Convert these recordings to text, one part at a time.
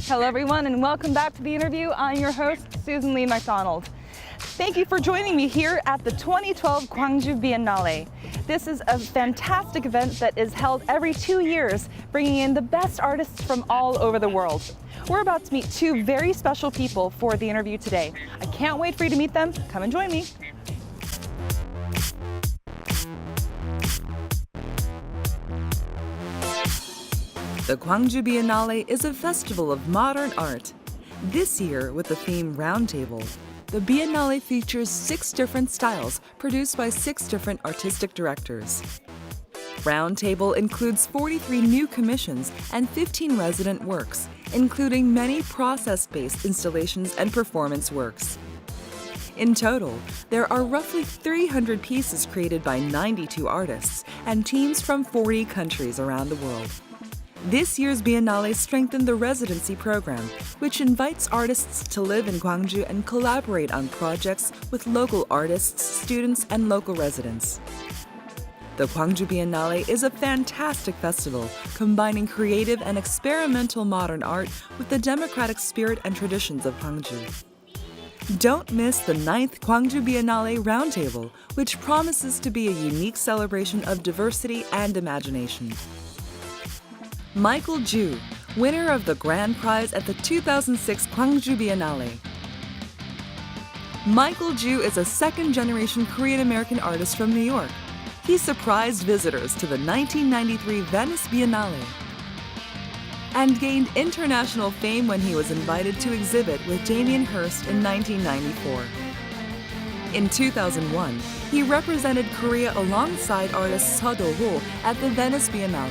Hello everyone and welcome back to the interview. I'm your host, Susan Lee McDonald. Thank you for joining me here at the 2012 Gwangju Biennale. This is a fantastic event that is held every 2 years, bringing in the best artists from all over the world. We're about to meet two very special people for the interview today. I can't wait for you to meet them. Come and join me. The Gwangju Biennale is a festival of modern art. This year, with the theme Roundtable, the Biennale features 6 different styles produced by 6 different artistic directors. Roundtable includes 43 new commissions and 15 resident works, including many process-based installations and performance works. In total, there are roughly 300 pieces created by 92 artists and teams from 40 countries around the world. This year's Biennale strengthened the residency program, which invites artists to live in Gwangju and collaborate on projects with local artists, students, and local residents. The Gwangju Biennale is a fantastic festival, combining creative and experimental modern art with the democratic spirit and traditions of Gwangju. Don't miss the 9th Gwangju Biennale Roundtable, which promises to be a unique celebration of diversity and imagination. Michael Joo, winner of the grand prize at the 2006 Gwangju Biennale. Michael Joo is a second-generation Korean-American artist from New York. He surprised visitors to the 1993 Venice Biennale and gained international fame when he was invited to exhibit with Damien Hirst in 1994. In 2001, he represented Korea alongside artist Seo Do-ho at the Venice Biennale.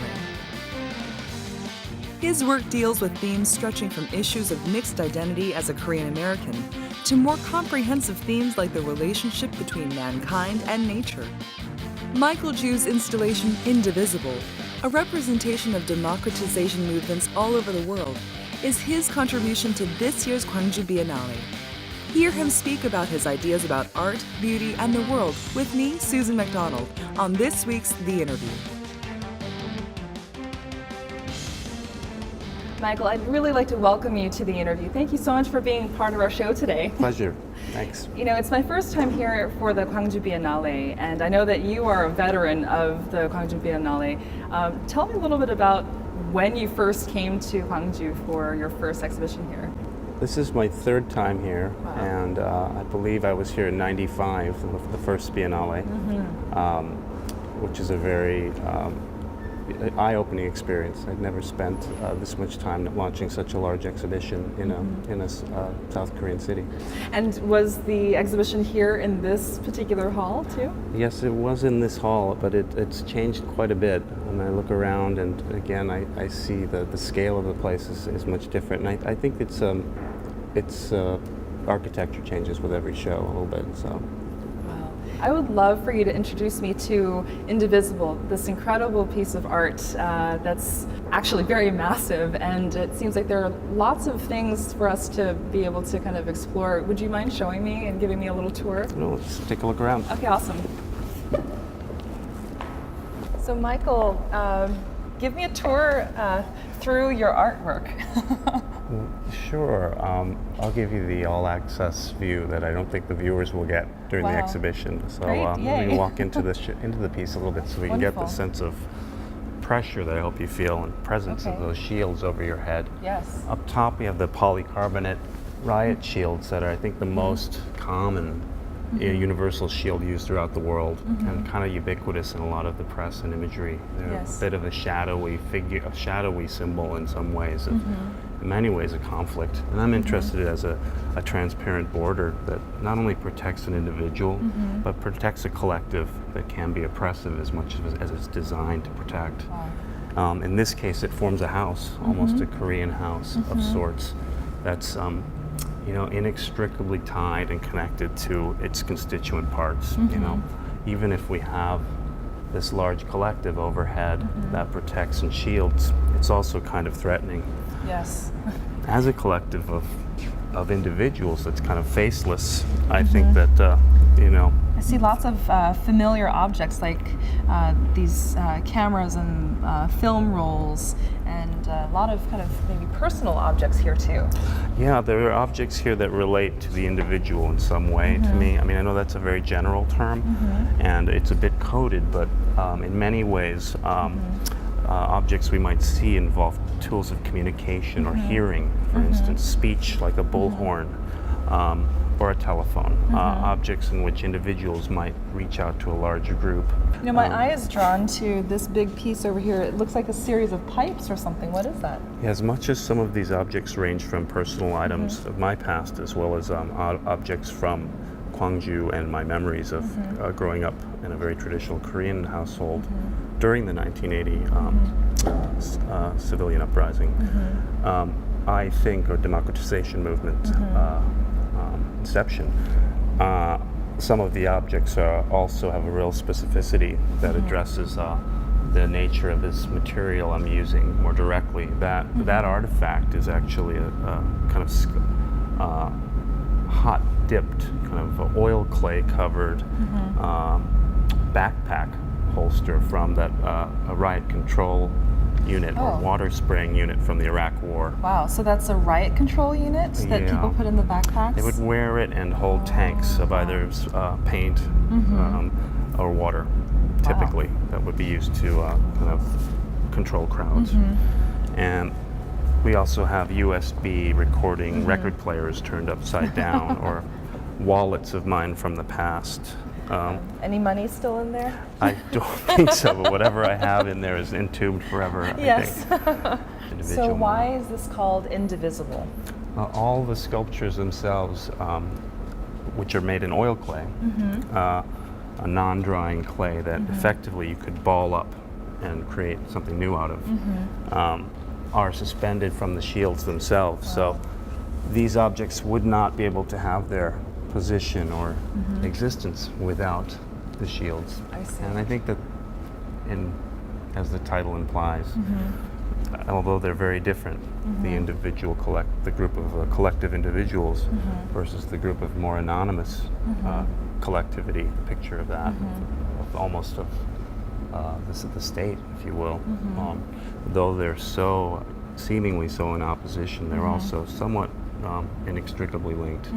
His work deals with themes stretching from issues of mixed identity as a Korean American to more comprehensive themes like the relationship between mankind and nature. Michael Joo's installation Indivisible, a representation of democratization movements all over the world, is his contribution to this year's Gwangju Biennale. Hear him speak about his ideas about art, beauty, and the world with me, Susan McDonald, on this week's The Interview. Michael, I'd really like to welcome you to the interview. Thank you so much for being part of our show today. Pleasure. Thanks. You know, it's my first time here for the Gwangju Biennale, and I know that you are a veteran of the Gwangju Biennale. Tell me a little bit about when you first came to Gwangju for your first exhibition here. This is my 3rd time here, wow. And I believe I was here in '95, the first Biennale, which is a very eye-opening experience. I'd never spent this much time launching such a large exhibition in a South Korean city. And was the exhibition here in this particular hall too? Yes, it was in this hall, but it's changed quite a bit. And I look around, and again, I see the scale of the place is much different. And I think it's architecture changes with every show a little bit. So. I would love for you to introduce me to Indivisible, this incredible piece of art that's actually very massive, and it seems like there are lots of things for us to be able to kind of explore. Would you mind showing me and giving me a little tour? No, let's take a look around. Okay, awesome. So Michael, give me a tour through your artwork. Sure. I'll give you the all-access view that I don't think the viewers will get during the exhibition. So let me walk into the piece a little bit so we can get the sense of pressure that I hope you feel and presence of those shields over your head. Yes. Up top we have the polycarbonate riot shields that are, I think, the most common universal shield used throughout the world and kind of ubiquitous in a lot of the press and imagery. They're a bit of a shadowy figure, a shadowy symbol in some ways, of, in many ways a conflict. And I'm interested as a transparent border that not only protects an individual, but protects a collective that can be oppressive as much as it's designed to protect. Wow. In this case, it forms a house, almost a Korean house of sorts, that's inextricably tied and connected to its constituent parts. You know, even if we have this large collective overhead that protects and shields, it's also kind of threatening. Yes. As a collective of individuals that's kind of faceless, I think that, you know, I see lots of familiar objects like these cameras and film rolls, and a lot of kind of maybe personal objects here too. Yeah, there are objects here that relate to the individual in some way to me. I mean, I know that's a very general term, and it's a bit coded, but in many ways, objects we might see involve tools of communication or hearing, for instance, speech like a bullhorn, or a telephone, objects in which individuals might reach out to a larger group. You know, my eye is drawn to this big piece over here. It looks like a series of pipes or something. What is that? Yeah, as much as some of these objects range from personal items of my past, as well as objects from Gwangju and my memories of growing up in a very traditional Korean household during the 1980 civilian uprising, I think, or democratization movement inception, some of the objects also have a real specificity that addresses the nature of this material I'm using more directly. That artifact is actually a kind of hot dipped, kind of oil clay covered backpack holster from that a riot control unit or water spraying unit from the Iraq War. Wow, so that's a riot control unit that people put in the backpacks? They would wear it and hold tanks of either paint or water, typically, that would be used to kind of control crowds. And we also have USB recording record players turned upside down, or wallets of mine from the past. Any money still in there? I don't think so, but whatever I have in there is entombed forever, I think. So why is this called Indivisible? All the sculptures themselves, which are made in oil clay, a non-drying clay that effectively you could ball up and create something new out of, are suspended from the shields themselves. So these objects would not be able to have their position or existence without the shields. I see. And I think that, as the title implies, although they're very different, the group of collective individuals versus the group of more anonymous collectivity, picture of that, of almost of the state, if you will. Though they're so seemingly so in opposition, they're also somewhat inextricably linked,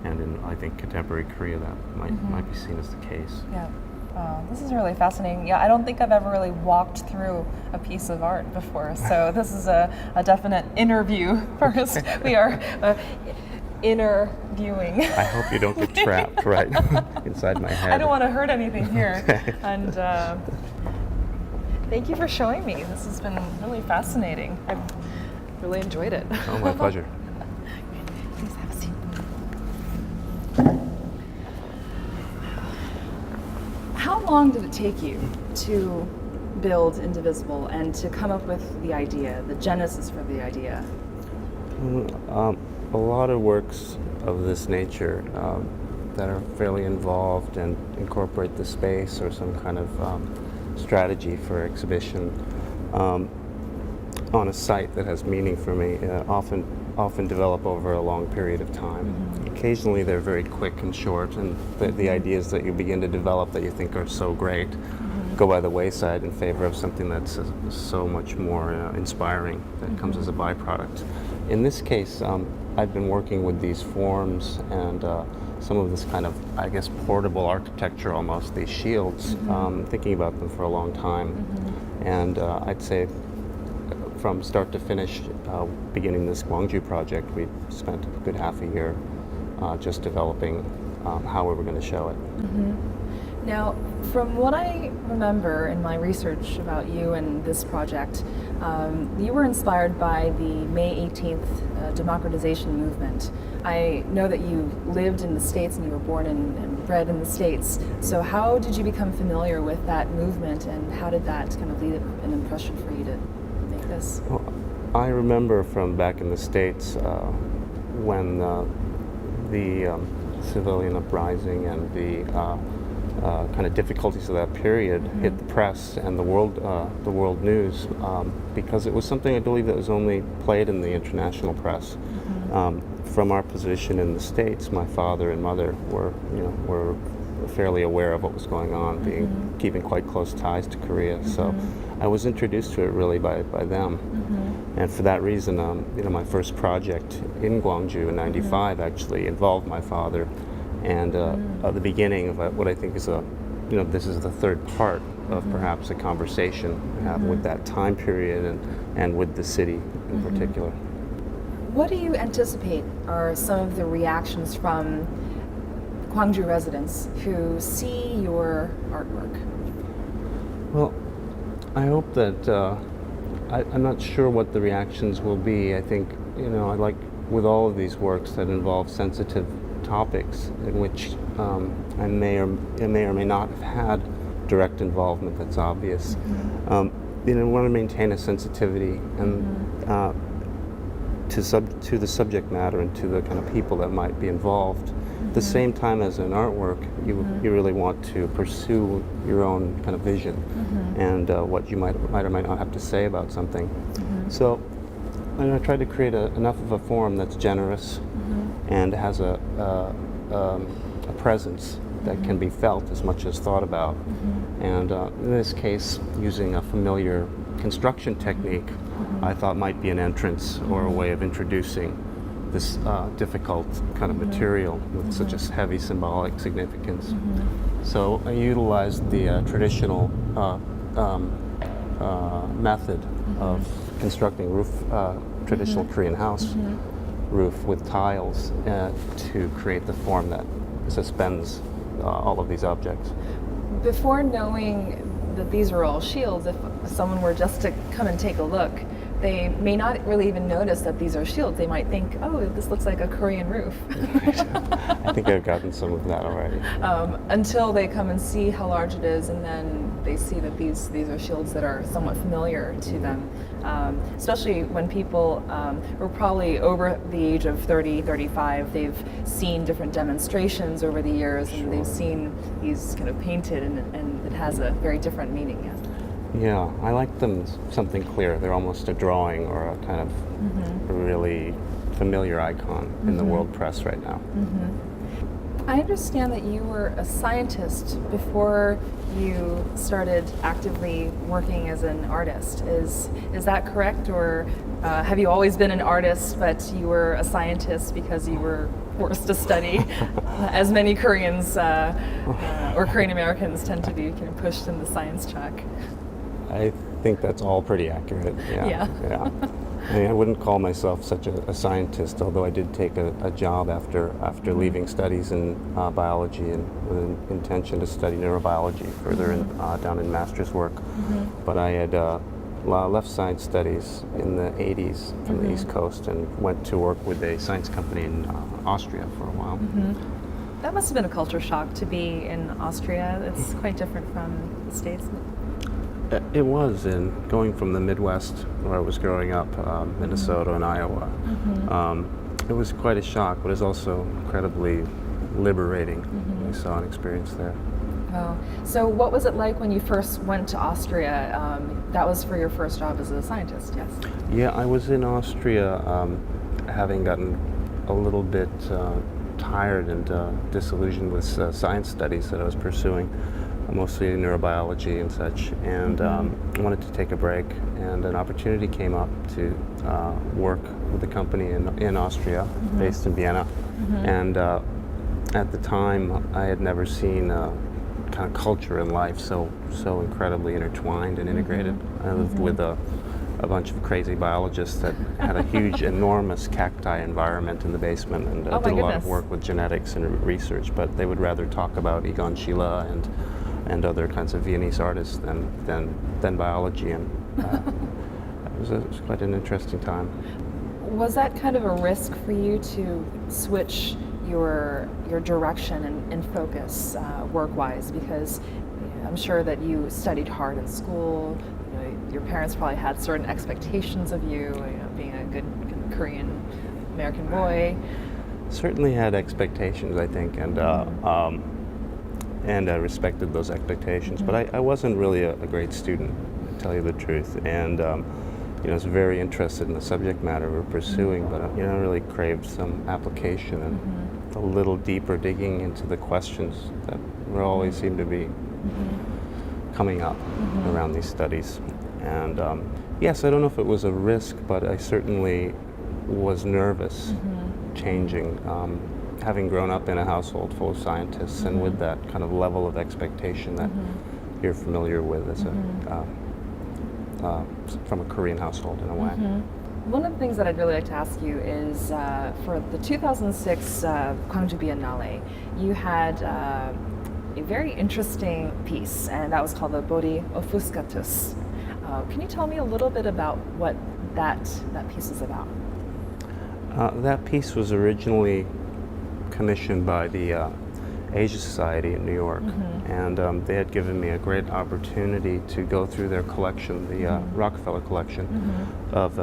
and in, I think, contemporary Korea that might be seen as the case. Yeah. This is really fascinating. Yeah, I don't think I've ever really walked through a piece of art before, so this is a definite interview first. We are interviewing. I hope you don't get trapped right inside my head. I don't want to hurt anything here. And thank you for showing me. This has been really fascinating. I've really enjoyed it. Oh, my pleasure. Please have a seat. How long did it take you to build Indivisible and to come up with the idea, the genesis for the idea? A lot of works of this nature that are fairly involved and incorporate the space or some kind of strategy for exhibition on a site that has meaning for me often develop over a long period of time. Occasionally they're very quick and short, and the ideas that you begin to develop that you think are so great go by the wayside in favor of something that's so much more inspiring that comes as a byproduct. In this case, I've been working with these forms and some of this kind of, I guess, portable architecture almost, these shields, thinking about them for a long time. And I'd say from start to finish, beginning this Gwangju project, we spent a good half a year just developing how we were going to show it. Now, from what I remember in my research about you and this project, you were inspired by the May 18th democratization movement. I know that you lived in the States and you were born and bred in the States. So how did you become familiar with that movement, and how did that kind of lead an impression for you to make this? Well, I remember from back in the States when the civilian uprising and the kind of difficulties of that period hit the press and the world news, because it was something I believe that was only played in the international press. From our position in the States, my father and mother were fairly aware of what was going on, keeping quite close ties to Korea. So I was introduced to it really by them. And for that reason, my first project in Gwangju in '95 actually involved my father, and the beginning of what I think is this is the third part of perhaps a conversation we have with that time period and with the city in particular. What do you anticipate are some of the reactions from Gwangju residents who see your artwork? Well, I hope that I'm not sure what the reactions will be. I think I like with all of these works that involve sensitive topics in which I may or may not have had direct involvement that's obvious. I want to maintain a sensitivity and to the subject matter and to the kind of people that might be involved. At the same time as an artwork, you really want to pursue your own kind of vision and what you might or might not have to say about something. So I try to create enough of a form that's generous and has a presence that can be felt as much as thought about. And in this case, using a familiar construction technique, I thought might be an entrance or a way of introducing this difficult kind of material with such a heavy symbolic significance. So I utilized the traditional method of constructing roof, traditional Korean house roof with tiles to create the form that suspends all of these objects. Before knowing that these are all shields, if someone were just to come and take a look, they may not really even notice that these are shields. They might think, oh, this looks like a Korean roof. I think I've gotten some of that already. Until they come and see how large it is, and then they see that these are shields that are somewhat familiar to them. Especially when people are probably over the age of 30, 35, they've seen different demonstrations over the years, and they've seen these kind of painted, and it has a very different meaning. Yes. Yeah, I like them something clear. They're almost a drawing or a kind of a really familiar icon in the world press right now. I understand that you were a scientist before you started actively working as an artist. Is that correct, or have you always been an artist, but you were a scientist because you were forced to study, as many Koreans or Korean Americans tend to be kind of pushed in the science track? I think that's all pretty accurate. Yeah. I mean, I wouldn't call myself such a scientist, although I did take a job after leaving studies in biology and with an intention to study neurobiology further down in master's work. But I had left science studies in the 80s from the East Coast and went to work with a science company in Austria for a while. That must have been a culture shock to be in Austria. It's quite different from the States. It was, and going from the Midwest where I was growing up, Minnesota and Iowa, it was quite a shock, but it was also incredibly liberating. I saw and experienced there. Oh, so what was it like when you first went to Austria? That was for your first job as a scientist, yes? Yeah, I was in Austria having gotten a little bit tired and disillusioned with science studies that I was pursuing. Mostly neurobiology and such, and wanted to take a break, and an opportunity came up to work with a company in Austria, based in Vienna, and at the time I had never seen kind of culture and life so incredibly intertwined and integrated. I lived with a bunch of crazy biologists that had a huge, enormous cacti environment in the basement, and did a lot of work with genetics and research, but they would rather talk about Egon Schiele and other kinds of Viennese artists than biology, and it was quite an interesting time. Was that kind of a risk for you to switch your direction and focus work-wise? Because I'm sure that you studied hard in school. Your parents probably had certain expectations of you, being a good Korean American boy. Certainly had expectations, I think, and and I respected those expectations. But I wasn't really a great student, to tell you the truth. And I was very interested in the subject matter we're pursuing, but I really craved some application and a little deeper digging into the questions that will always seem to be coming up around these studies. And yes, I don't know if it was a risk, but I certainly was nervous changing, having grown up in a household full of scientists and with that kind of level of expectation that you're familiar with as from a Korean household in a way. One of the things that I'd really like to ask you is for the 2006 Gwangju Biennale, you had a very interesting piece, and that was called the Body Offuscatus. Can you tell me a little bit about what that piece is about? That piece was originally commissioned by the Asia Society in New York, and they had given me a great opportunity to go through their collection, the Rockefeller collection of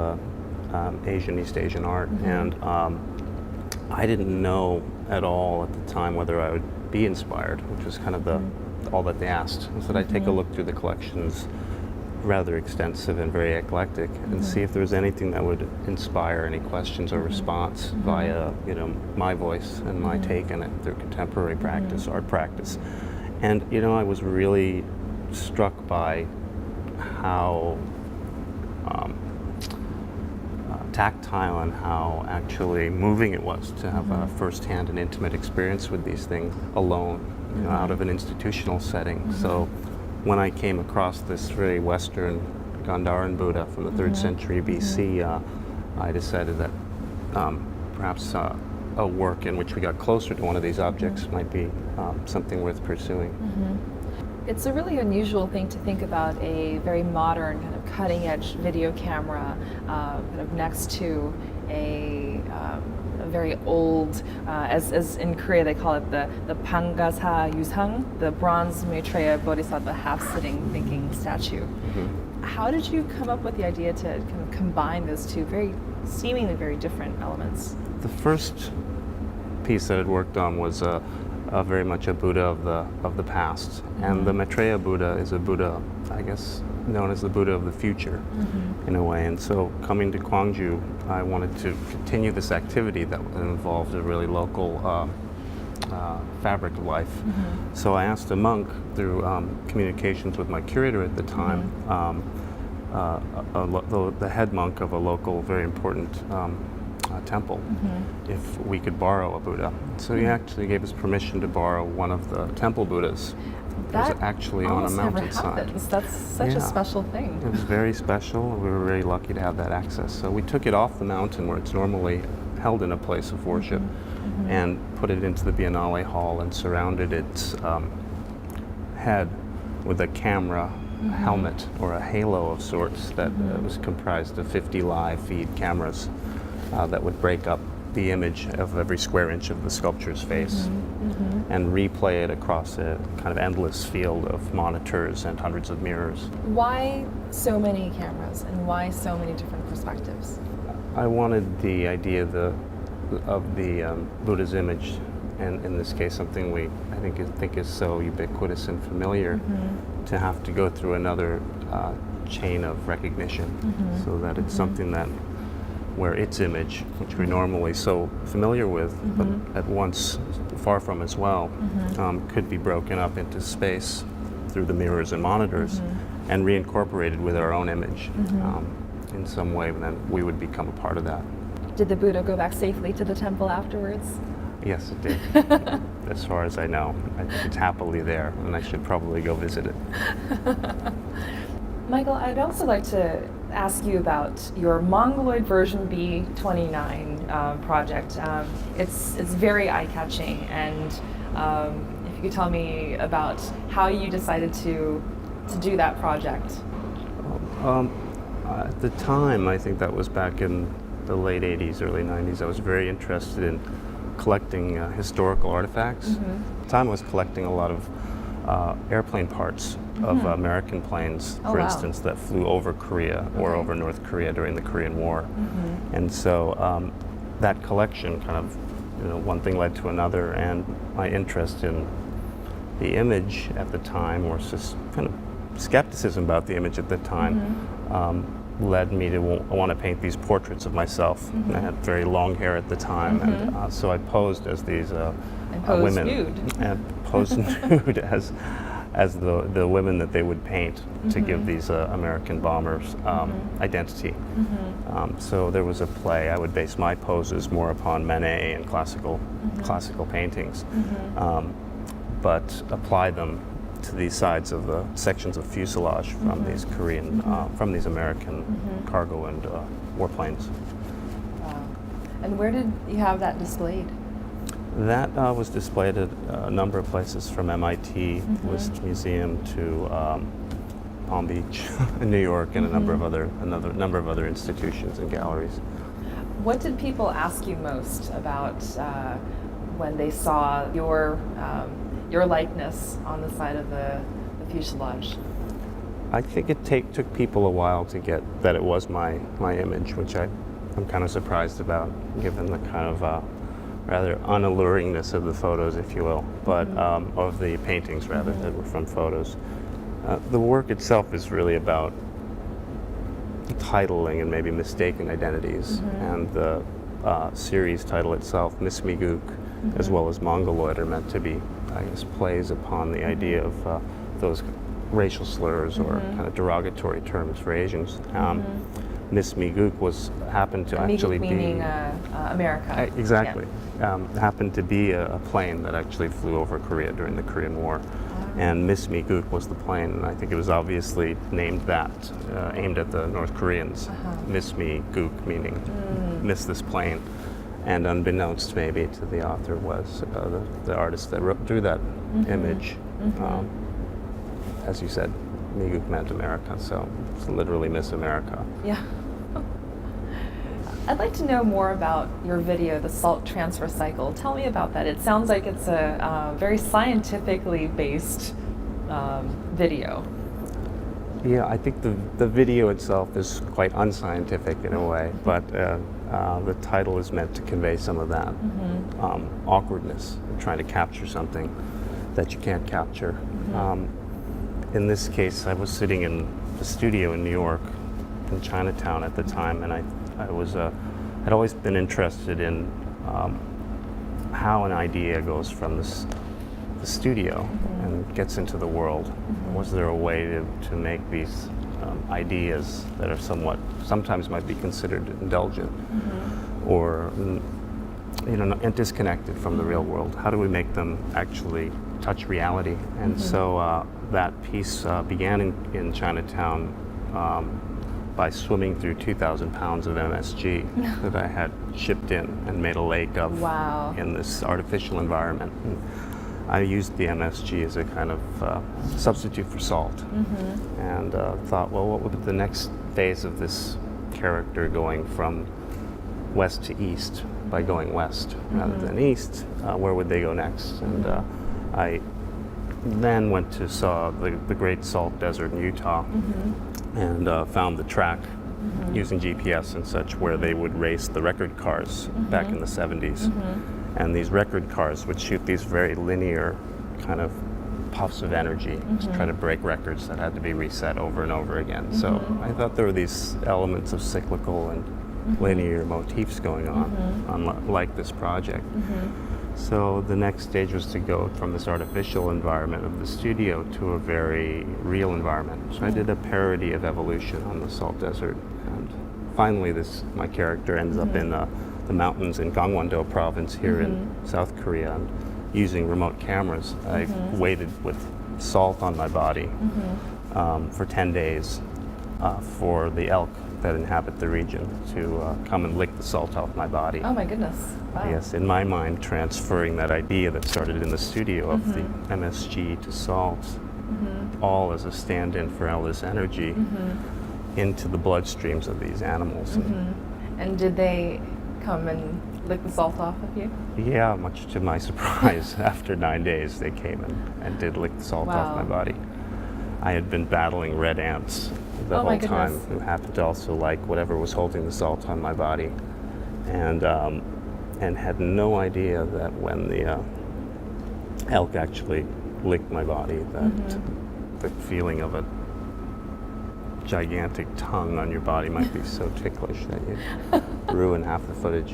East Asian art, and I didn't know at all at the time whether I would be inspired, which was kind of all that they asked, was that I take a look through the collections, rather extensive and very eclectic, and see if there was anything that would inspire any questions or response via, my voice and my take on it through contemporary practice, art practice. And, I was really struck by how tactile and how actually moving it was to have a first-hand and intimate experience with these things alone, out of an institutional setting. So when I came across this very Western Gandharan Buddha from the 3rd century BC, I decided that perhaps a work in which we got closer to one of these objects might be something worth pursuing. It's a really unusual thing to think about a very modern, kind of cutting-edge video camera kind of next to a very old, as in Korea they call it the Pangasa Yusang, the bronze Maitreya Bodhisattva half-sitting thinking statue. How did you come up with the idea to kind of combine those two seemingly very different elements? The first piece that I'd worked on was very much a Buddha of the past, and the Maitreya Buddha is a Buddha, I guess, known as the Buddha of the future, in a way. And so, coming to Gwangju, I wanted to continue this activity that involved a really local fabric life. So I asked a monk, through communications with my curator at the time, the head monk of a local, very important temple, if we could borrow a Buddha. So he actually gave us permission to borrow one of the temple Buddhas. It was actually on a mountainside. That's such a special thing. It was very special. We were very lucky to have that access. So we took it off the mountain where it's normally held in a place of worship and put it into the Biennale hall and surrounded its head with a camera helmet or a halo of sorts that was comprised of 50 live feed cameras that would break up the image of every square inch of the sculpture's face and replay it across a kind of endless field of monitors and hundreds of mirrors. Why so many cameras and why so many different perspectives? I wanted the idea of the Buddha's image, and in this case something I think is so ubiquitous and familiar, to have to go through another chain of recognition, so that it's something that where its image, which we're normally so familiar with, but at once far from as well, could be broken up into space through the mirrors and monitors and reincorporated with our own image in some way, then we would become a part of that. Did the Buddha go back safely to the temple afterwards? Yes, it did. As far as I know. I think it's happily there, and I should probably go visit it. Michael, I'd also like to ask you about your Mongoloid version B29 project. It's very eye-catching, and if you could tell me about how you decided to do that project. At the time, I think that was back in the late 80s, early 90s, I was very interested in collecting historical artifacts. At the time I was collecting a lot of airplane parts of American planes, for instance, that flew over Korea or over North Korea during the Korean War. And so that collection kind of, one thing led to another, and my interest in the image at the time, or just kind of skepticism about the image at the time, led me to want to paint these portraits of myself. And I had very long hair at the time, and so I posed as these women, nude. and posed nude as the women that they would paint to give these American bombers identity. So there was a play. I would base my poses more upon Manet and classical paintings, but apply them to these sides of the sections of fuselage from these Korean, from these American cargo and warplanes. Wow. And where did you have that displayed? That was displayed at a number of places, from MIT Museum to Palm Beach in New York, and a number of other institutions and galleries. What did people ask you most about when they saw your likeness on the side of the fuselage? I think it took people a while to get that it was my image, which I'm kind of surprised about, given the kind of rather unalluringness of the photos, if you will, but of the paintings rather that were from photos. The work itself is really about titling and maybe mistaken identities, and the series title itself, Miss Me Gook, as well as Mongoloid, are meant to be, I guess, plays upon the idea of those racial slurs or kind of derogatory terms for Asians. Miss Me Gook happened to actually be meaning America. Exactly. Yeah. Happened to be a plane that actually flew over Korea during the Korean War. And Miss Me Gook was the plane, and I think it was obviously named that, aimed at the North Koreans. Miss Me Gook, meaning miss this plane. And unbeknownst maybe to the author was the artist that drew that image. As you said, Me Gook meant America, so it's literally Miss America. Yeah. I'd like to know more about your video, The Salt Transfer Cycle. Tell me about that. It sounds like it's a very scientifically based video. Yeah, I think the video itself is quite unscientific in a way, but the title is meant to convey some of that awkwardness of trying to capture something that you can't capture. In this case, I was sitting in the studio in New York, in Chinatown at the time, and I had always been interested in how an idea goes from the studio and gets into the world. Was there a way to make these ideas that are sometimes might be considered indulgent or and disconnected from the real world? How do we make them actually touch reality? And so that piece began in Chinatown by swimming through 2,000 pounds of MSG that I had shipped in and made a lake of in this artificial environment. And I used the MSG as a kind of substitute for salt, and thought, well, what would the next phase of this character going from west to east? By going west rather than east, where would they go next? And I then saw the Great Salt Desert in Utah, and found the track using GPS and such, where they would race the record cars back in the 70s. And these record cars would shoot these very linear kind of puffs of energy to try to break records that had to be reset over and over again. So I thought there were these elements of cyclical and linear motifs going on like this project. So the next stage was to go from this artificial environment of the studio to a very real environment. So I did a parody of evolution on the salt desert, and finally my character ends up in the mountains in Gangwon-do province here in South Korea, and using remote cameras. I waited with salt on my body for 10 days for the elk that inhabit the region to come and lick the salt off my body. Oh my goodness. Wow. Yes, in my mind, transferring that idea that started in the studio of the MSG to salt, all as a stand-in for all this energy, into the bloodstreams of these animals. And did they come and lick the salt off of you? Yeah, much to my surprise. After 9 days, they came and did lick the salt off my body. I had been battling red ants the whole time, who happened to also like whatever was holding the salt on my body, and had no idea that when the elk actually lick my body, that the feeling of a gigantic tongue on your body might be so ticklish that you ruin half the footage.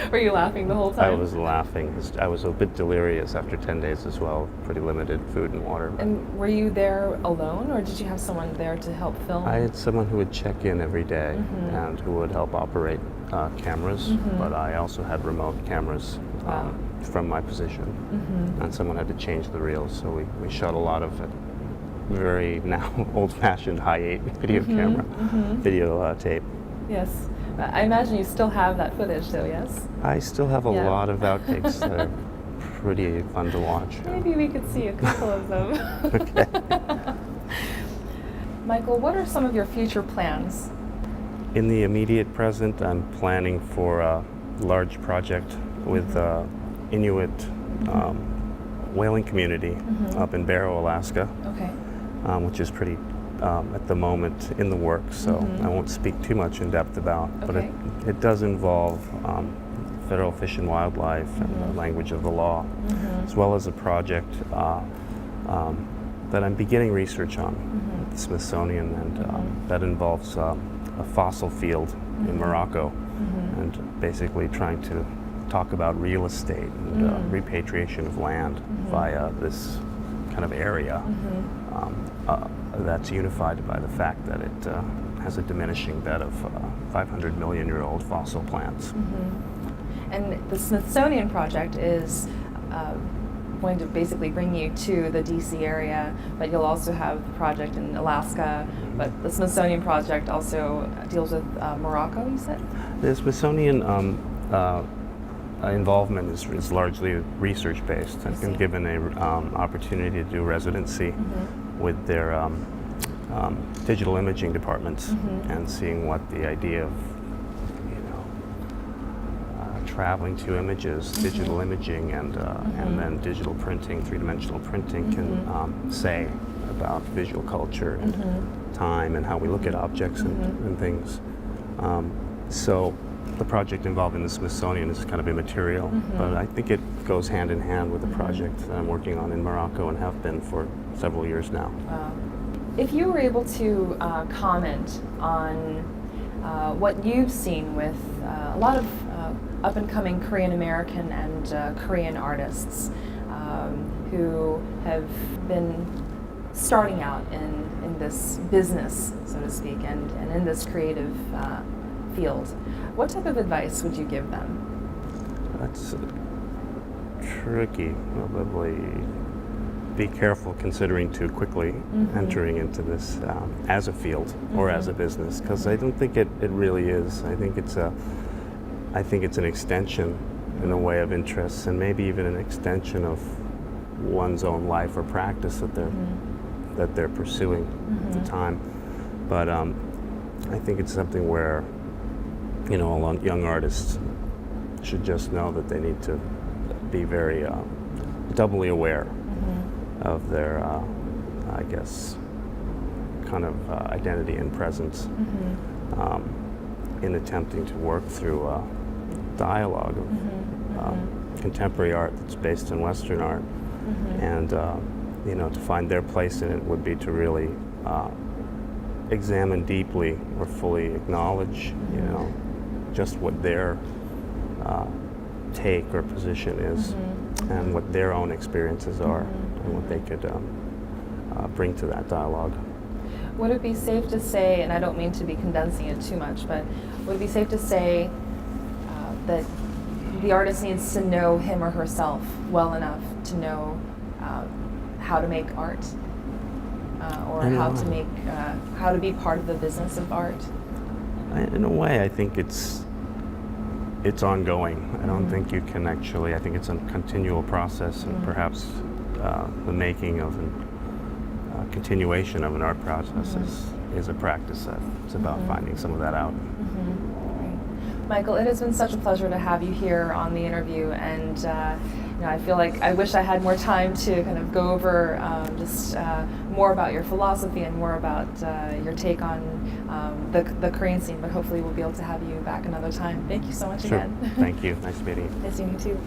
Were you laughing the whole time? I was laughing. I was a bit delirious after 10 days as well. Pretty limited food and water. And were you there alone, or did you have someone there to help film? I had someone who would check in every day and who would help operate cameras, but I also had remote cameras from my position, and someone had to change the reels. So we shot a lot of very now old-fashioned high-8 video camera, video tape. Yes. I imagine you still have that footage, though, yes? I still have a lot of outtakes that are pretty fun to watch. Maybe we could see a couple of them. Okay. Michael, what are some of your future plans? In the immediate present, I'm planning for a large project with Inuit whaling community up in Barrow, Alaska, Okay. Which is pretty at the moment in the works, so I won't speak too much in depth about, but it does involve federal fish and wildlife and the language of the law, as well as a project that I'm beginning research on at the Smithsonian, and that involves a fossil field in Morocco, and basically trying to talk about real estate and repatriation of land via this kind of area that's unified by the fact that it has a diminishing bed of 500-million-year-old fossil plants. And the Smithsonian project is going to basically bring you to the DC area, but you'll also have the project in Alaska, but the Smithsonian project also deals with Morocco, you said? The Smithsonian involvement is largely research-based. I've been given an opportunity to do residency with their digital imaging departments and seeing what the idea of traveling to images, digital imaging, and then digital printing, three-dimensional printing can say about visual culture and time and how we look at objects and things. So the project involving the Smithsonian is kind of immaterial, but I think it goes hand in hand with the project that I'm working on in Morocco and have been for several years now. If you were able to comment on what you've seen with a lot of up-and-coming Korean American and Korean artists who have been starting out in this business, so to speak, and in this creative field, what type of advice would you give them? That's tricky. Probably be careful considering too quickly entering into this as a field or as a business, because I don't think it really is. I think it's an extension in a way of interests, and maybe even an extension of one's own life or practice that they're pursuing at the time. But I think it's something where young artists should just know that they need to be very doubly aware of their, I guess, kind of identity and presence in attempting to work through a dialogue of contemporary art that's based in Western art. And to find their place in it would be to really examine deeply or fully acknowledge, just what their take or position is, and what their own experiences are, and what they could bring to that dialogue. Would it be safe to say, and I don't mean to be condensing it too much, but would it be safe to say that the artist needs to know him or herself well enough to know how to make art, or how to be part of the business of art? In a way, I think it's ongoing. I don't think you can actually. I think it's a continual process, and perhaps the making of a continuation of an art process is a practice. It's about finding some of that out. Michael, it has been such a pleasure to have you here on the interview, and I feel like I wish I had more time to kind of go over just more about your philosophy and more about your take on the Korean scene, but hopefully we'll be able to have you back another time. Thank you so much again. Thank you. Nice meeting you. Nice meeting you too.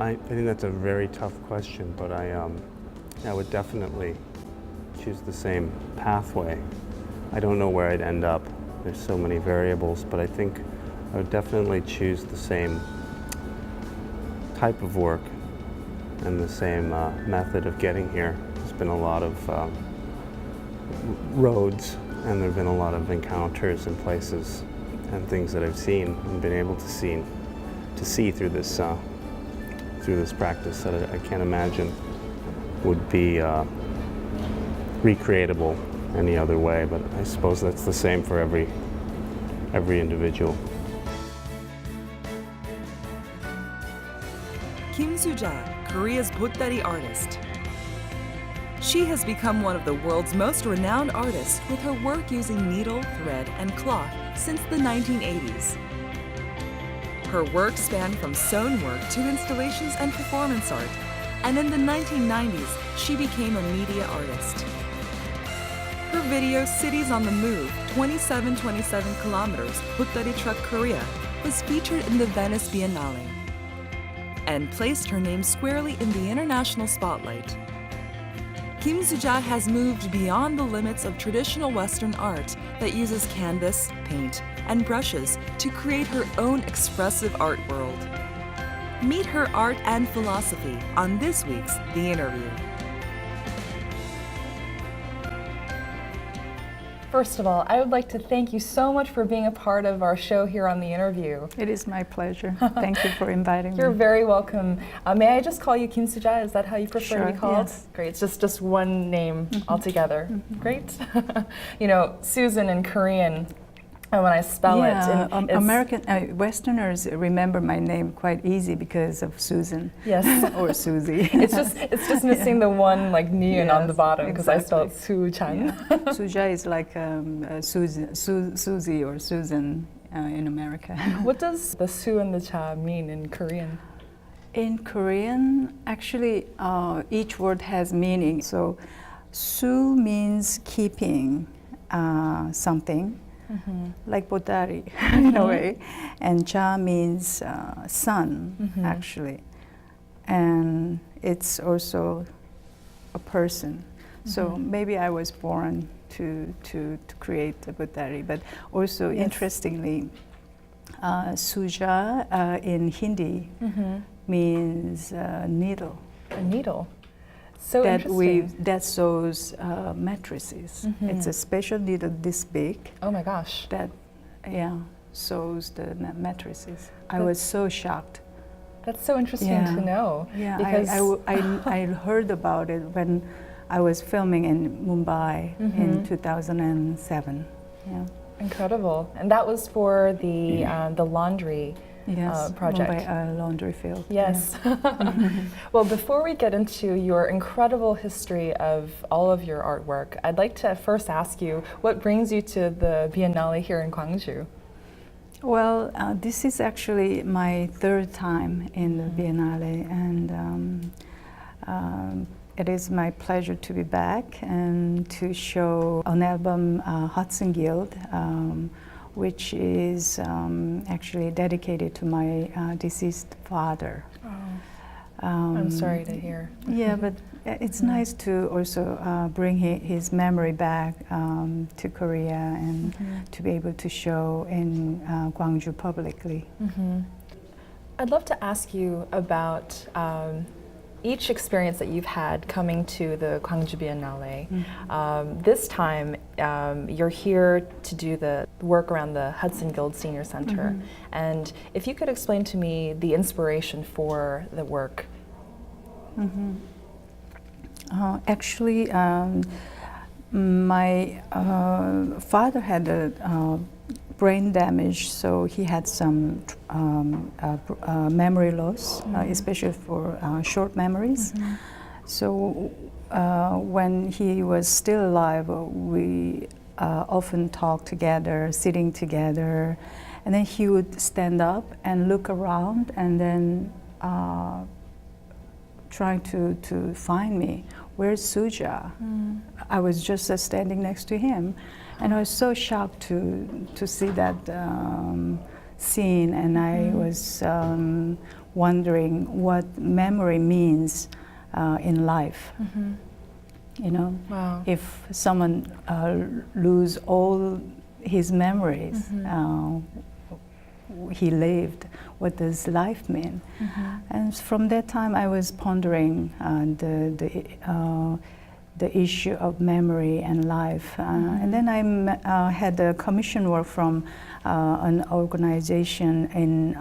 I think that's a very tough question, but I would definitely choose the same pathway. I don't know where I'd end up. There's so many variables, but I think I would definitely choose the same type of work and the same method of getting here. There's been a lot of roads, and there have been a lot of encounters and places and things that I've seen and been able to see through this practice that I can't imagine would be recreatable any other way. But I suppose that's the same for every individual. Kimsooja, Korea's bottari artist. She has become one of the world's most renowned artists with her work using needle, thread, and cloth since the 1980s. Her work spanned from sewn work to installations and performance art, and in the 1990s, she became a media artist. Her video Cities on the Move, 2727 kilometers, bottari truck Korea, was featured in the Venice Biennale and placed her name squarely in the international spotlight. Kimsooja has moved beyond the limits of traditional Western art that uses canvas, paint, and brushes to create her own expressive art world. Meet her art and philosophy on this week's The Interview. First of all, I would like to thank you so much for being a part of our show here on The Interview. It is my pleasure. Thank you for inviting me. You're very welcome. May I just call you Kimsooja? Is that how you prefer to be called? Yes. Great. It's just one name altogether. Great. You know, Susan in Korean, and when I spell it, American Westerners remember my name quite easy because of Susan. Yes. Or Susie. It's just missing the one like nian on the bottom because I spelled Su-chan. Yeah. Suja is like Susie or Susan in America. What does the Su and the cha mean in Korean? In Korean, actually, each word has meaning. So, Su means keeping something. Mm-hmm. Like bottari in a way, and cha means sun, actually, and it's also a person. So maybe I was born to create the bottari, but also interestingly, suja in Hindi means needle. A needle. So interesting. That sews mattresses. It's a special needle this big. Oh my gosh. That, sews the mattresses. I was so shocked. That's so interesting to know. Yeah, because I heard about it when I was filming in Mumbai in 2007. Yeah. Incredible. And that was for the laundry. Yes, project. Mumbai laundry field. Yes. Yeah. Well, before we get into your incredible history of all of your artwork, I'd like to first ask you what brings you to the Biennale here in Gwangju? Well, this is actually my third time in the Biennale, and it is my pleasure to be back and to show an album, Hudson Guild, which is actually dedicated to my deceased father. Oh. I'm sorry to hear. Yeah, but it's nice to also bring his memory back to Korea and to be able to show in Gwangju publicly. I'd love to ask you about each experience that you've had coming to the Gwangju Biennale. This time, you're here to do the work around the Hudson Guild Senior Center. And if you could explain to me the inspiration for the work. Actually, my father had a brain damage, so he had some memory loss, especially for short memories. So when he was still alive, we often talked together, sitting together, and then he would stand up and look around and then trying to find me. Where's Suja? I was just standing next to him. And I was so shocked to see that scene, and I was wondering what memory means in life. You know, if someone lose all his memories he lived, what does life mean? And from that time I was pondering the issue of memory and life. And then I had a commission work from an organization in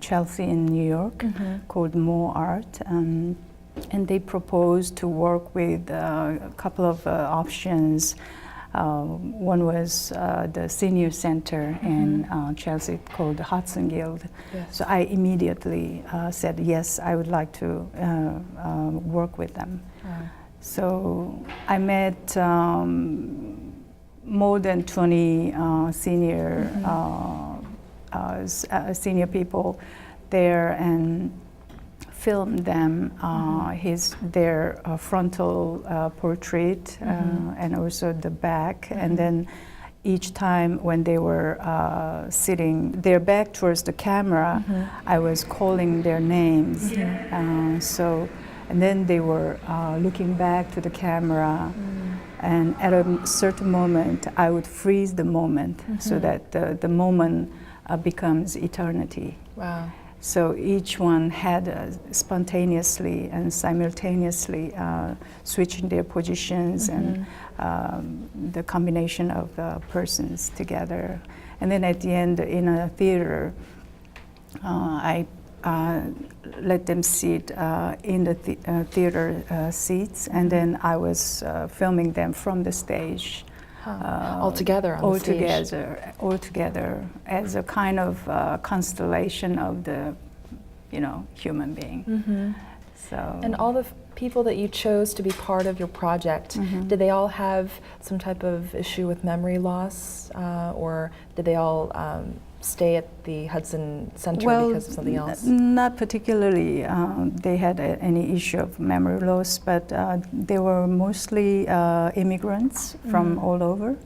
Chelsea in New York called More Art. And they proposed to work with a couple of options. One was the senior center in Chelsea called the Hudson Guild. Yes. So I immediately said, yes, I would like to work with them. So I met more than 20 senior people there and filmed them, their frontal portrait and also the back. And then each time when they were sitting their back towards the camera, I was calling their names. And then they were looking back to the camera, and at a certain moment I would freeze the moment so that the moment becomes eternity. Wow. So each one had spontaneously and simultaneously switching their positions and the combination of persons together. And then at the end, in a theater, I let them sit in the theater seats, and then I was filming them from the stage. All together on the stage? All together as a kind of constellation of the, human being. So. And all the people that you chose to be part of your project, did they all have some type of issue with memory loss, or did they all stay at the Hudson Center because of something else? Not particularly. They had any issue of memory loss, but they were mostly immigrants from all over,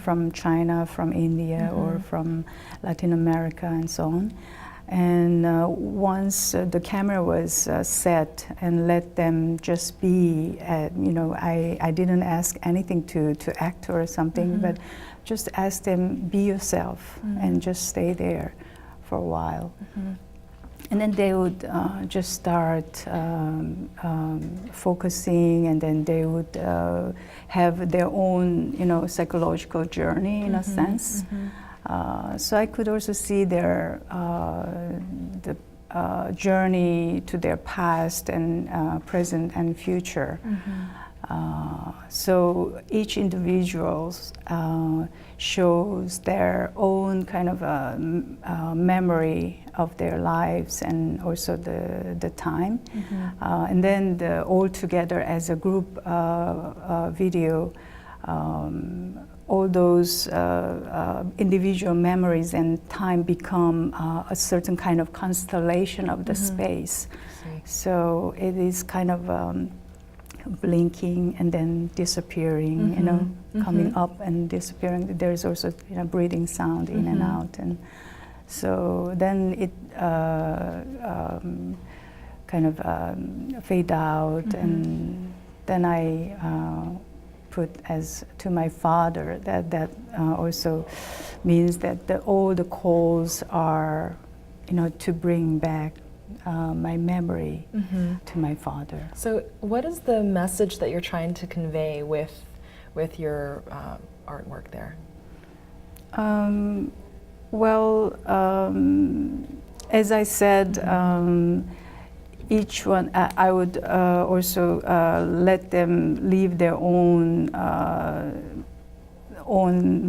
from China, from India, or from Latin America, and so on. And once the camera was set and let them just be, I didn't ask anything to act or something, but just ask them, be yourself, and just stay there for a while. And then they would just start focusing, and then they would have their own, psychological journey in a sense. So I could also see their the journey to their past and present and future. So each individual shows their own kind of memory of their lives and also the time. And then all together as a group video, all those individual memories and time become a certain kind of constellation of the space. So it is kind of blinking and then disappearing, coming up and disappearing. There is also breathing sound in and out, and so then it kind of fade out, and then I put as to my father. That also means that all the calls are, to bring back my memory to my father. So what is the message that you're trying to convey with your artwork there? As I said, each one, I would also let them live their own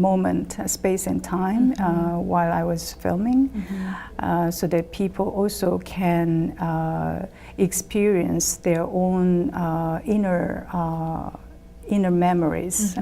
moment, space and time while I was filming, so that people also can experience their own inner memories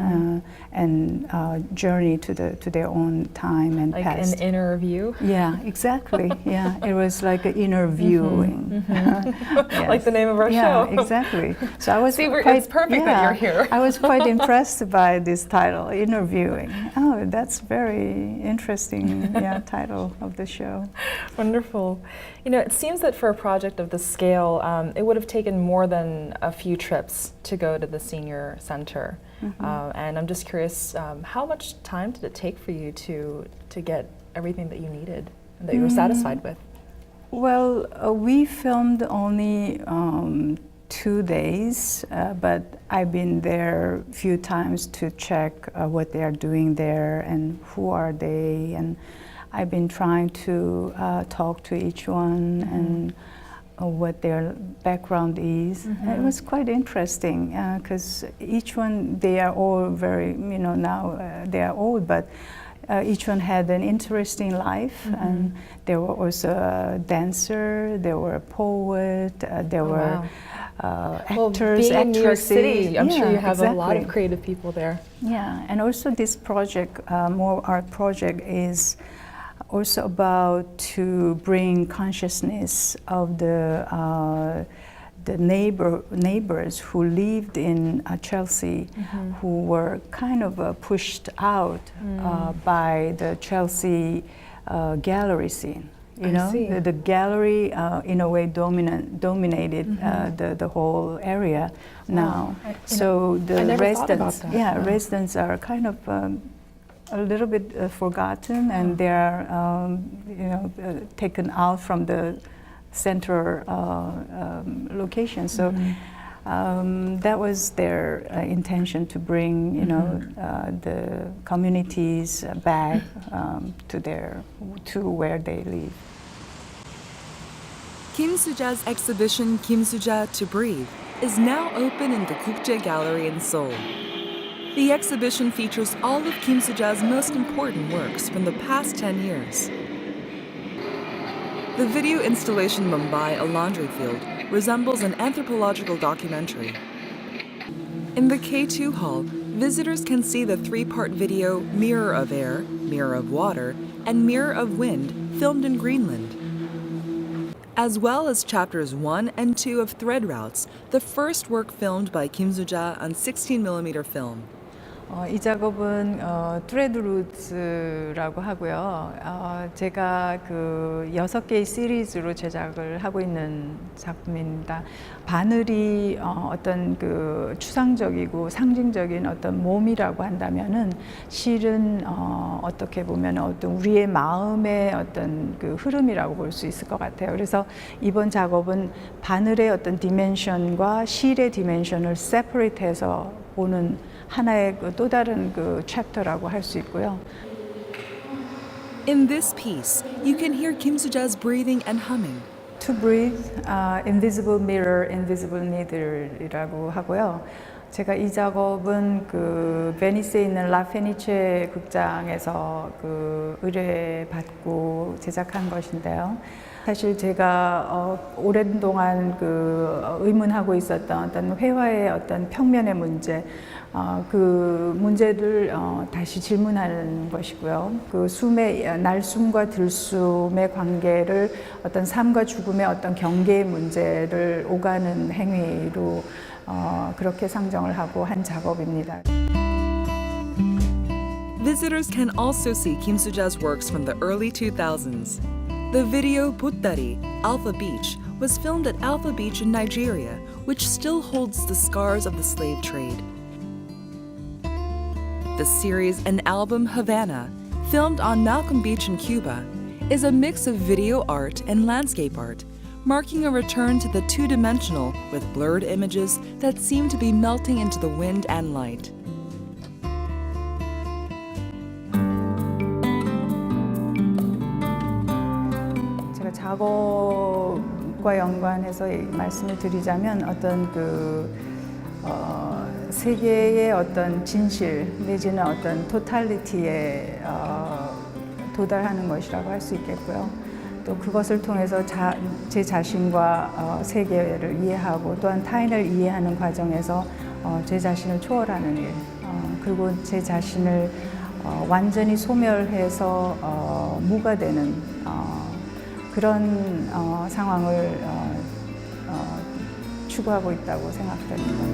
and journey to their own time and like past. An inner view? Yeah, exactly. Yeah, it was like an inner viewing. Yes. Like the name of our show. Yeah, exactly. So I was See, quite, it's perfect that you're here. I was quite impressed by this title, Interviewing. Oh, that's very interesting title of the show. Wonderful. You know, it seems that for a project of this scale, it would have taken more than a few trips to go to the senior center. And I'm just curious, how much time did it take for you to get everything that you needed and that you were satisfied with? Well, we filmed only 2 days, but I've been there a few times to check what they are doing there and who are they, and I've been trying to talk to each one and what their background is. It was quite interesting because each one, they are all very, now they are old, but each one had an interesting life, and there were also a dancer, there were a poet, there were actors, being in New York actresses. City, I'm sure you have exactly. a lot of creative people there. Yeah, and also this project, More Art Project, is also about to bring consciousness of the neighbors who lived in Chelsea, who were kind of pushed out by the Chelsea gallery scene. You know, the gallery in a way dominated the whole area now. So the residents, residents are kind of a little bit forgotten, and they are taken out from the center location. So that was their intention, to bring the communities back to where they live. Kimsooja's exhibition Kimsooja to Breathe is now open in the Gukje Gallery in Seoul. The exhibition features all of Kimsooja's most important works from the past 10 years. The video installation Mumbai, a laundry field, resembles an anthropological documentary. In the K2 hall, visitors can see the 3-part video Mirror of Air, Mirror of Water, and Mirror of Wind filmed in Greenland, as well as chapters 1 and 2 of Thread Routes, the first work filmed by Kimsooja on 16mm film. 이 작업은 트레드 루트라고 하고요. 제가 그 6개의 시리즈로 제작을 하고 있는 작품입니다. 바늘이 어떤 그 추상적이고 상징적인 어떤 몸이라고 한다면은 실은 어떻게 보면 어떤 우리의 마음의 어떤 그 흐름이라고 볼 수 있을 것 같아요. 그래서 이번 작업은 바늘의 어떤 디멘션과 실의 디멘션을 세퍼레이트해서 보는 하나의 또 다른 그 챕터라고 할 수 있고요. In this piece, you can hear Kimsooja's breathing and humming. To breathe, invisible mirror, invisible needle이라고 하고요. 제가 이 작업은 그 베니스에 있는 라 페니체 극장에서 그 의뢰받고 제작한 것인데요. 사실 제가 오랜 동안 그 의문하고 있었던 어떤 회화의 어떤 평면의 문제, 그 문제를 다시 질문하는 것이고요. 그 숨의 날숨과 들숨의 관계를 어떤 삶과 죽음의 어떤 경계의 문제를 오가는 행위로 그렇게 상정을 하고 한 작업입니다. Visitors can also see Kimsooja's works from the early 2000s. The video bottari, Alpha Beach, was filmed at Alpha Beach in Nigeria, which still holds the scars of the slave trade. The series and album Havana, filmed on Malcolm Beach in Cuba, is a mix of video art and landscape art, marking a return to the two-dimensional with blurred images that seem to be melting into the wind and light. 제가 작업과 연관해서 말씀을 드리자면 어떤 그 세계의 어떤 진실 내지는 어떤 토탈리티에 도달하는 것이라고 할 수 있겠고요. 또 그것을 통해서 제 자신과 세계를 이해하고 또한 타인을 이해하는 과정에서 제 자신을 초월하는 일, 그리고 제 자신을 완전히 소멸해서 무가 되는 그런 상황을 추구하고 있다고 생각됩니다.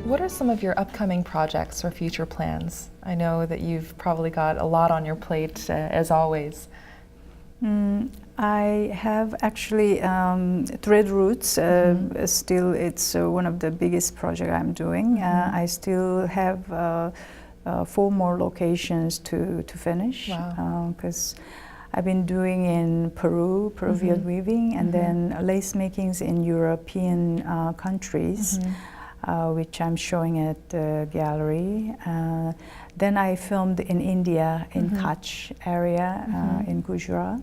What are some of your upcoming projects or future plans? I know that you've probably got a lot on your plate, as always. I have actually Thread Roots. Still, it's one of the biggest projects I'm doing. I still have 4 more locations to finish. Wow. Because I've been doing in Peruvian weaving, and then lace makings in European countries. Which I'm showing at the gallery. Then I filmed in India, in Kutch area, in Gujarat,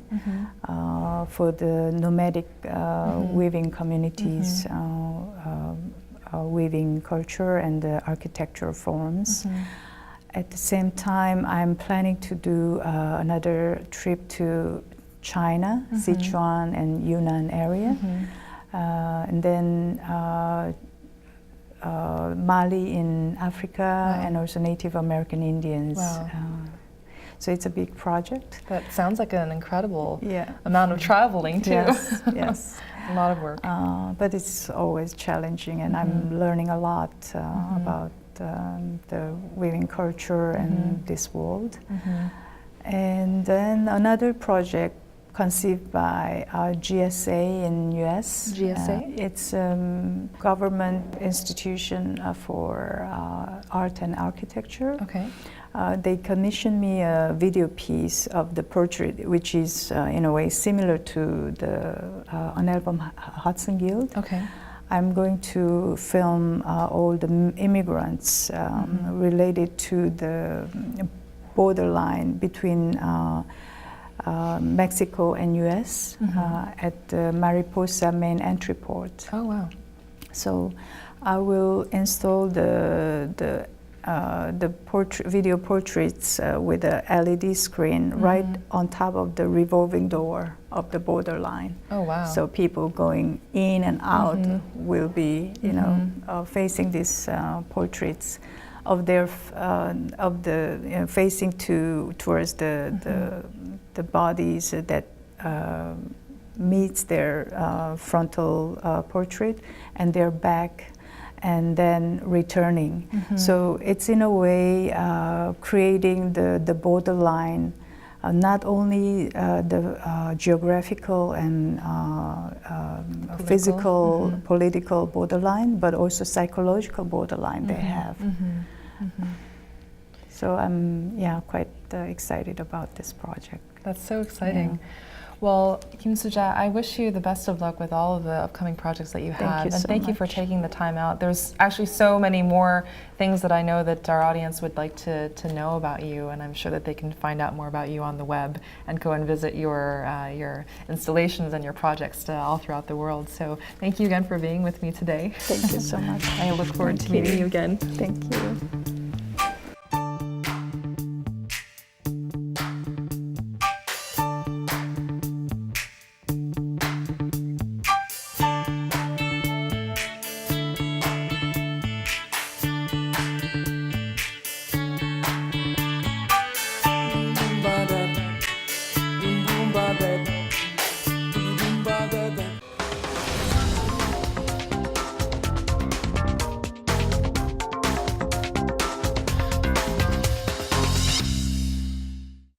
for the nomadic weaving communities, weaving culture and the architectural forms. At the same time, I'm planning to do another trip to China, Sichuan and Yunnan area, and then Mali in Africa, and also Native American Indians. Wow. So it's a big project. That sounds like an incredible amount of traveling too. Yes, yes. A lot of work. But it's always challenging, and I'm learning a lot about the weaving culture and this world. And then another project conceived by GSA in US. GSA? It's a government institution for art and architecture. Okay. They commissioned me a video piece of the portrait, which is in a way similar to the Untitled Hudson Guild. Okay. I'm going to film all the immigrants related to the borderline between Mexico and US at the Mariposa main entry port. Oh wow! So I will install the video portraits with a LED screen right on top of the revolving door of the borderline. Oh wow! So people going in and out will be, you know, facing these portraits of their facing towards the bodies that meets their frontal portrait and their back, and then returning. So it's in a way creating the borderline, not only the geographical and physical, political borderline, but also psychological borderline they have. So I'm quite excited about this project. That's so exciting. Well, Kimsooja, I wish you the best of luck with all of the upcoming projects that you have. Thank you for taking the time out. There's actually so many more things that I know that our audience would like to know about you, and I'm sure that they can find out more about you on the web and go and visit your installations and your projects all throughout the world. So thank you again for being with me today. Thank you so much. I look forward to meeting you again. Thank you.